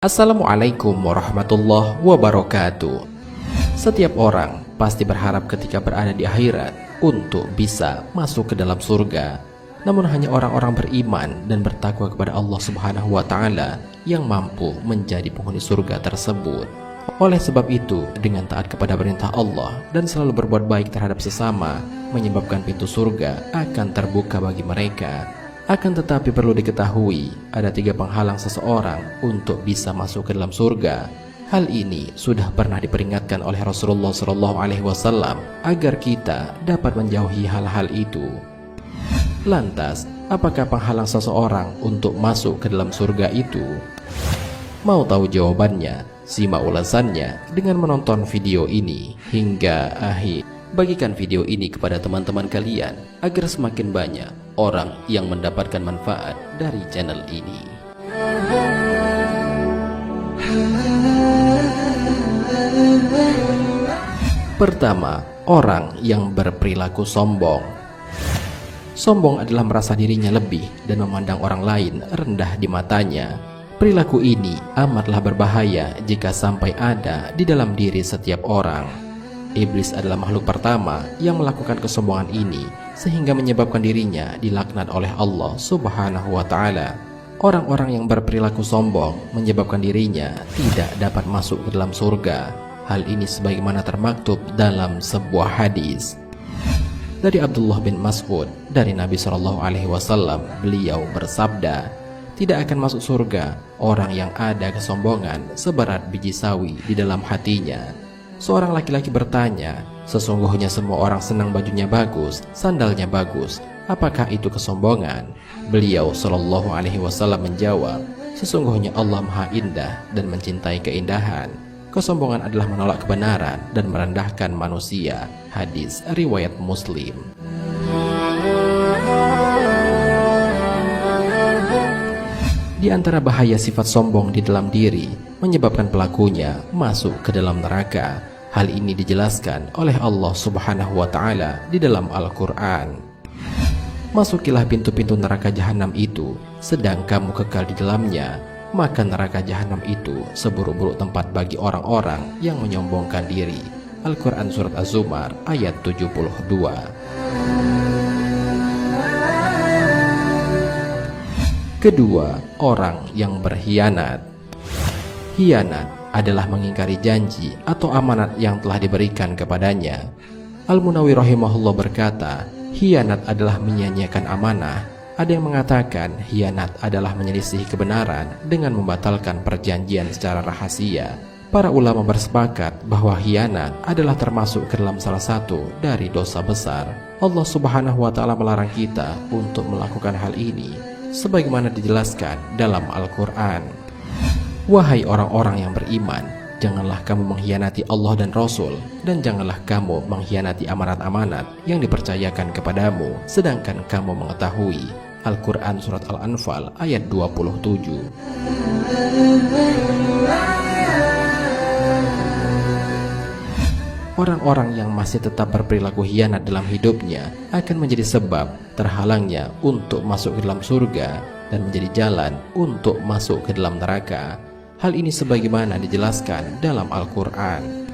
Assalamualaikum warahmatullahi wabarakatuh. Setiap orang pasti berharap ketika berada di akhirat untuk bisa masuk ke dalam surga. Namun hanya orang-orang beriman dan bertakwa kepada Allah Subhanahu wa taala yang mampu menjadi penghuni surga tersebut. Oleh sebab itu, dengan taat kepada perintah Allah dan selalu berbuat baik terhadap sesama, menyebabkan pintu surga akan terbuka bagi mereka. Akan tetapi perlu diketahui, ada 3 penghalang seseorang untuk bisa masuk ke dalam surga. Hal ini sudah pernah diperingatkan oleh Rasulullah SAW agar kita dapat menjauhi hal-hal itu. Lantas, apakah penghalang seseorang untuk masuk ke dalam surga itu? Mau tahu jawabannya? Simak ulasannya dengan menonton video ini hingga akhir. Bagikan video ini kepada teman-teman kalian agar semakin banyak orang yang mendapatkan manfaat dari channel ini. Pertama, orang yang berperilaku sombong. Sombong adalah merasa dirinya lebih dan memandang orang lain rendah di matanya. Perilaku ini amatlah berbahaya jika sampai ada di dalam diri setiap orang. Iblis adalah makhluk pertama yang melakukan kesombongan ini sehingga menyebabkan dirinya dilaknat oleh Allah Subhanahu wa taala. Orang-orang yang berperilaku sombong menyebabkan dirinya tidak dapat masuk ke dalam surga. Hal ini sebagaimana termaktub dalam sebuah hadis dari Abdullah bin Mas'ud dari Nabi SAW. Beliau bersabda, "Tidak akan masuk surga orang yang ada kesombongan seberat biji sawi di dalam hatinya." Seorang laki-laki bertanya, "Sesungguhnya semua orang senang bajunya bagus, sandalnya bagus. Apakah itu kesombongan?" Beliau SAW menjawab, "Sesungguhnya Allah Maha Indah dan mencintai keindahan. Kesombongan adalah menolak kebenaran dan merendahkan manusia." Hadis riwayat Muslim. Di antara bahaya sifat sombong di dalam diri menyebabkan pelakunya masuk ke dalam neraka. Hal ini dijelaskan oleh Allah Subhanahu wa taala di dalam Al-Qur'an. "Masukilah pintu-pintu neraka jahanam itu, sedang kamu kekal di dalamnya, maka neraka jahanam itu seburuk-buruk tempat bagi orang-orang yang menyombongkan diri." Al-Qur'an surat Az-Zumar ayat 72. Kedua, orang yang berkhianat. Khianat adalah mengingkari janji atau amanat yang telah diberikan kepadanya. Al-Munawi rahimahullah berkata, khianat adalah menyia-nyiakan amanah. Ada yang mengatakan khianat adalah menyelisih kebenaran dengan membatalkan perjanjian secara rahasia. Para ulama bersepakat bahwa khianat adalah termasuk ke dalam salah satu dari dosa besar. Allah Subhanahu wa taala melarang kita untuk melakukan hal ini sebagaimana dijelaskan dalam Al-Qur'an. "Wahai orang-orang yang beriman, janganlah kamu mengkhianati Allah dan Rasul, dan janganlah kamu mengkhianati amanat-amanat yang dipercayakan kepadamu, sedangkan kamu mengetahui." Al-Quran Surat Al-Anfal ayat 27. Orang-orang yang masih tetap berperilaku khianat dalam hidupnya akan menjadi sebab terhalangnya untuk masuk ke dalam surga dan menjadi jalan untuk masuk ke dalam neraka. Hal ini sebagaimana dijelaskan dalam Al-Quran.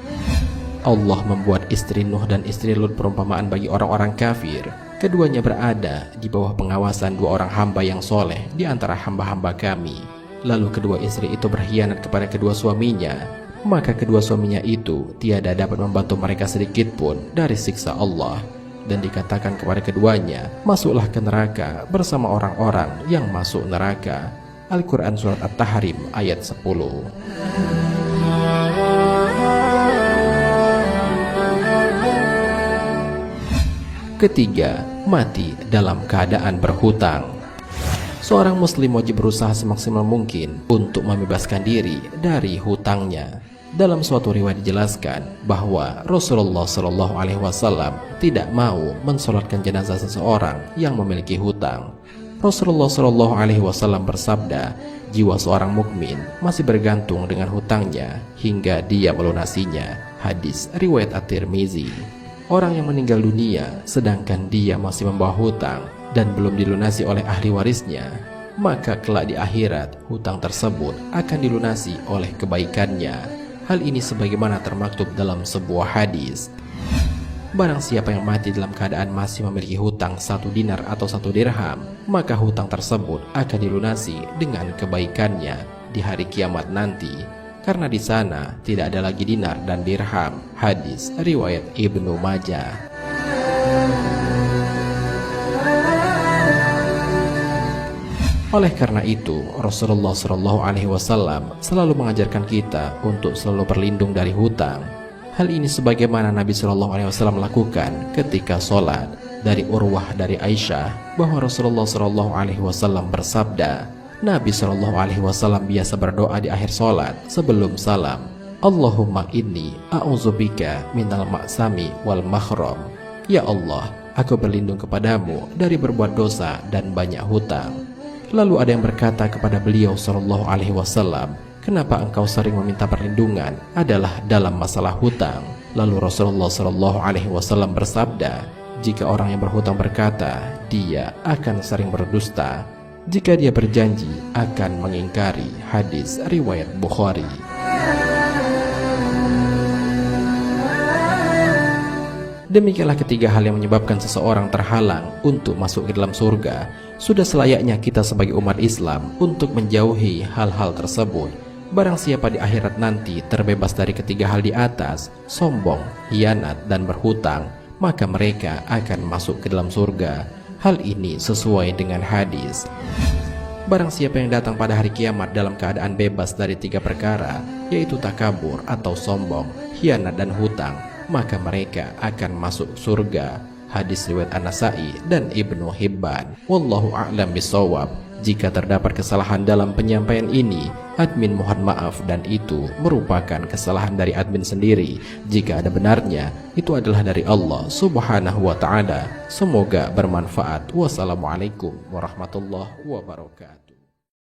Allah membuat istri Nuh dan istri Lut perumpamaan bagi orang-orang kafir. Keduanya berada di bawah pengawasan 2 orang hamba yang soleh di antara hamba-hamba kami. Lalu kedua istri itu berkhianat kepada kedua suaminya. Maka kedua suaminya itu tiada dapat membantu mereka sedikit pun dari siksa Allah. Dan dikatakan kepada keduanya, "Masuklah ke neraka bersama orang-orang yang masuk neraka." Al-Quran Surat At-Tahrim ayat 10. Ketiga, mati dalam keadaan berhutang. Seorang muslim wajib berusaha semaksimal mungkin untuk membebaskan diri dari hutangnya. Dalam suatu riwayat dijelaskan bahwa Rasulullah SAW tidak mau mensolatkan jenazah seseorang yang memiliki hutang. Rasulullah SAW bersabda, "Jiwa seorang mukmin masih bergantung dengan hutangnya hingga dia melunasinya." Hadis riwayat At-Tirmizi. Orang yang meninggal dunia sedangkan dia masih membawa hutang dan belum dilunasi oleh ahli warisnya, maka kelak di akhirat hutang tersebut akan dilunasi oleh kebaikannya. Hal ini sebagaimana termaktub dalam sebuah hadis. Barang siapa yang mati dalam keadaan masih memiliki hutang 1 dinar atau 1 dirham, maka hutang tersebut akan dilunasi dengan kebaikannya di hari kiamat nanti, karena di sana tidak ada lagi dinar dan dirham. Hadis riwayat Ibnu Majah. Oleh karena itu, Rasulullah SAW selalu mengajarkan kita untuk selalu berlindung dari hutang. Hal ini sebagaimana Nabi SAW lakukan ketika sholat. Dari Urwah dari Aisyah bahwa Rasulullah SAW bersabda, Nabi SAW biasa berdoa di akhir sholat sebelum salam, Allahumma inni a'udzubika minal ma'sami wal mahram. Ya Allah, aku berlindung kepadamu dari berbuat dosa dan banyak hutang. Lalu ada yang berkata kepada beliau SAW, kenapa engkau sering meminta perlindungan adalah dalam masalah hutang? Lalu Rasulullah SAW bersabda, jika orang yang berhutang berkata, dia akan sering berdusta. Jika dia berjanji, akan mengingkari. Hadis riwayat Bukhari. Demikianlah ketiga hal yang menyebabkan seseorang terhalang untuk masuk ke dalam surga. Sudah selayaknya kita sebagai umat Islam untuk menjauhi hal-hal tersebut. Barang siapa di akhirat nanti terbebas dari ketiga hal di atas, sombong, hianat, dan berhutang, maka mereka akan masuk ke dalam surga. Hal ini sesuai dengan hadis. Barang siapa yang datang pada hari kiamat dalam keadaan bebas dari 3 perkara, yaitu takabur atau sombong, hianat, dan hutang, maka mereka akan masuk surga. Hadis riwayat An-Nasa'i dan Ibnu Hibban. Wallahu a'lam bishawab. Jika terdapat kesalahan dalam penyampaian ini, admin mohon maaf, dan itu merupakan kesalahan dari admin sendiri. Jika ada benarnya, itu adalah dari Allah Subhanahu wa ta'ala. Semoga bermanfaat. Wassalamualaikum warahmatullahi wabarakatuh.